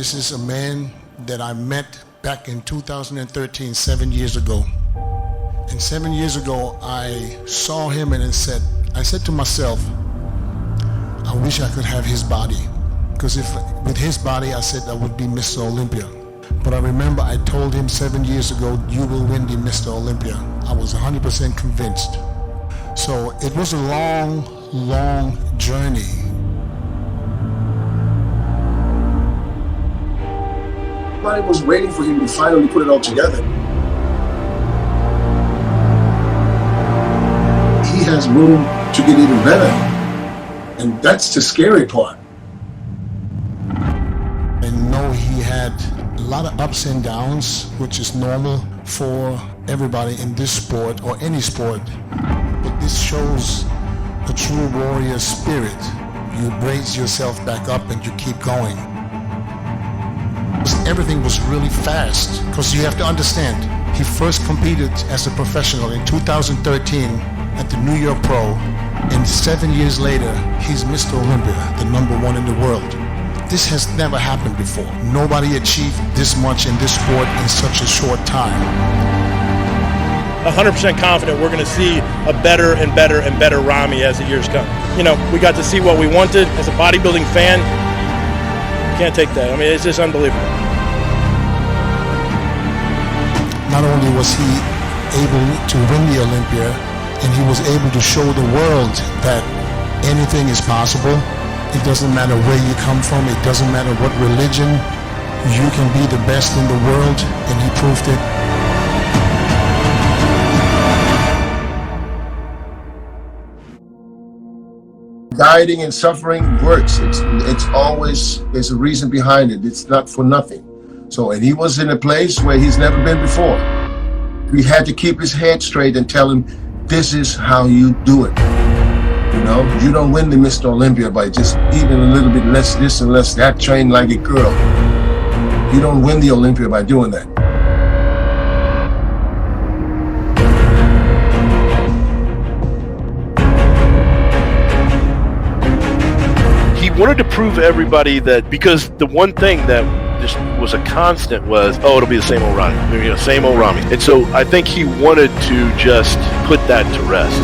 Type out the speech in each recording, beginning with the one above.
This is a man that I met back in 2013, 7 years ago. And 7 years ago, I saw him and I said to myself, I wish I could have his body. Because if with his body, I said I would be Mr. Olympia. But I remember I told him 7 years ago, you will win the Mr. Olympia. I was 100% convinced. So it was a long, long journey. Everybody was waiting for him to finally put it all together. He has room to get even better. And that's the scary part. And know he had a lot of ups and downs, which is normal for everybody in this sport or any sport. But this shows a true warrior spirit. You raise yourself back up and you keep going. Everything was really fast, because you have to understand, he first competed as a professional in 2013 at the New York Pro, and 7 years later, he's Mr. Olympia, the #1 in the world. This has never happened before. Nobody achieved this much in this sport in such a short time. 100% confident we're going to see a better and better and better Ramy as the years come. You know, we got to see what we wanted as a bodybuilding fan. Can't take that. I mean, it's just unbelievable. Not only was he able to win the Olympia, and he was able to show the world that anything is possible. It doesn't matter where you come from. It doesn't matter what religion. You can be the best in the world, and he proved it. Dieting and suffering works. It's always, there's a reason behind it. It's not for nothing. So, and he was in a place where he's never been before. We had to keep his head straight and tell him, this is how you do it. You know, you don't win the Mr. Olympia by just eating a little bit less this and less that, train like a girl. You don't win the Olympia by doing that. He wanted to prove to everybody that, because the one thing that just was a constant was, oh, it'll be the same old Ramy, you know, same old Ramy. And so I think he wanted to just put that to rest.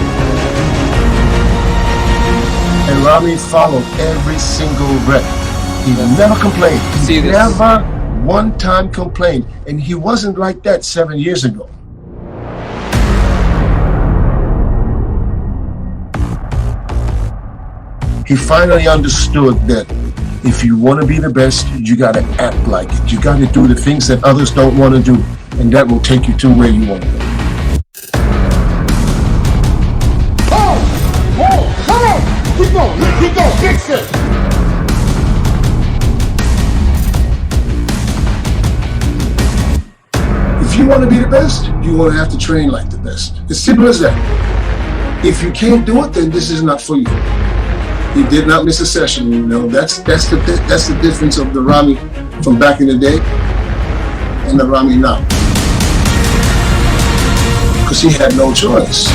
And Ramy followed every single rep. He never complained. He never one time complained. And he wasn't like that 7 years ago. He finally understood that if you want to be the best, you got to act like it. You got to do the things that others don't want to do, and that will take you to where you want to go. Oh! Oh! Come on! Keep going! Keep going! Big set! If you want to be the best, you're going to have to train like the best. As simple as that. If you can't do it, then this is not for you. He did not miss a session, you know. That's the difference of the Ramy from back in the day and the Ramy now. Because he had no choice.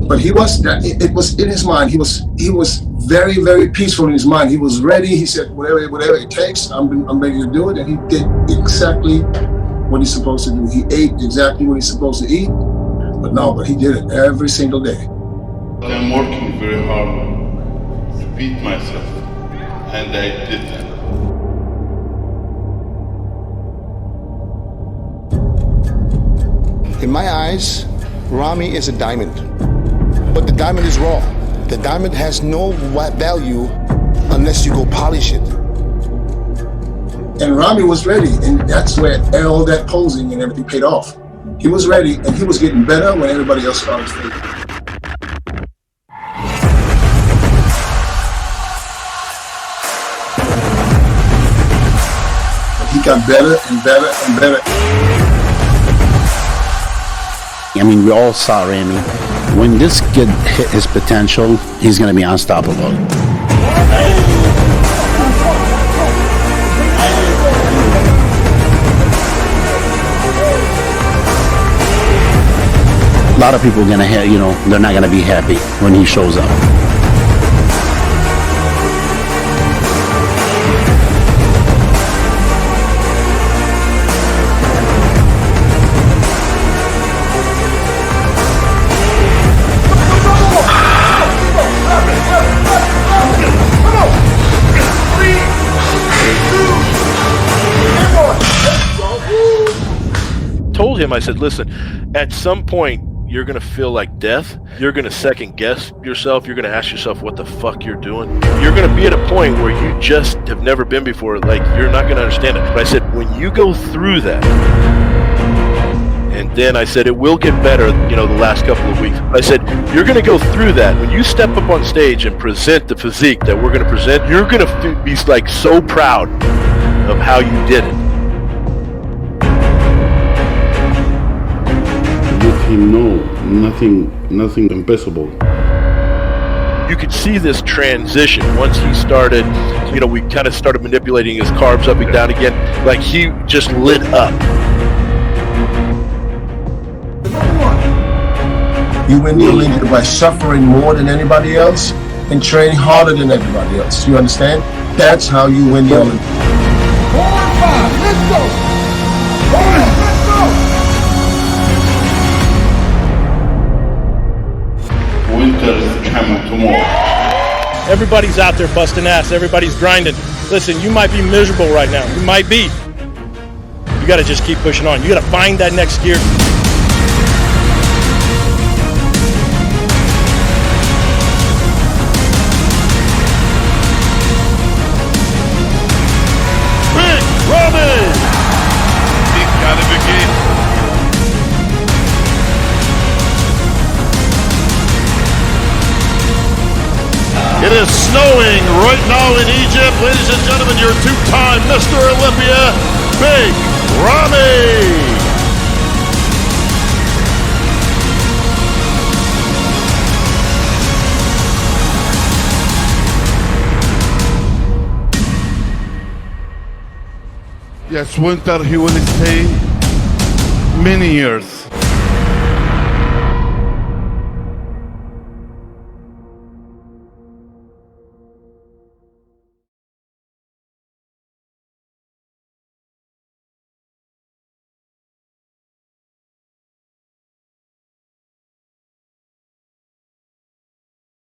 But he was, it was in his mind. He was very, very peaceful in his mind. He was ready. He said, whatever it takes, I'm ready to do it. And he did exactly what he's supposed to do. He ate exactly what he's supposed to eat. But he did it every single day. I'm working very hard to beat myself, and I did that. In my eyes, Ramy is a diamond. But the diamond is raw. The diamond has no value unless you go polish it. And Ramy was ready, and that's where all that posing and everything paid off. He was ready, and he was getting better when everybody else started fading. he got better and better and better. I mean, we all saw Ramy. When this kid hit his potential, he's going to be unstoppable. A lot of people are going to, they're not going to be happy when he shows up. Told him, I said, listen, at some point you're going to feel like death. You're going to second guess yourself. You're going to ask yourself what the fuck you're doing. You're going to be at a point where you just have never been before. Like, you're not going to understand it. But I said, when you go through that, and then I said, it will get better, the last couple of weeks. I said, you're going to go through that. When you step up on stage and present the physique that we're going to present, you're going to be like so proud of how you did it. Let him know nothing impossible. You could see this transition once he started, we kind of started manipulating his carbs up and down again. Like, he just lit up. You win the Olympia by suffering more than anybody else and training harder than everybody else. You understand? That's how you win the Olympia. 4 and 5, let's go! 4 and 5, let's go! Winter is coming tomorrow. Everybody's out there busting ass. Everybody's grinding. Listen, you might be miserable right now. You might be. You got to just keep pushing on. You got to find that next gear. Big Ramy! Big gotta begin. It is snowing right now in Egypt. Ladies and gentlemen, your two-time Mr. Olympia, Big Ramy. Yes, winter he will stay many years.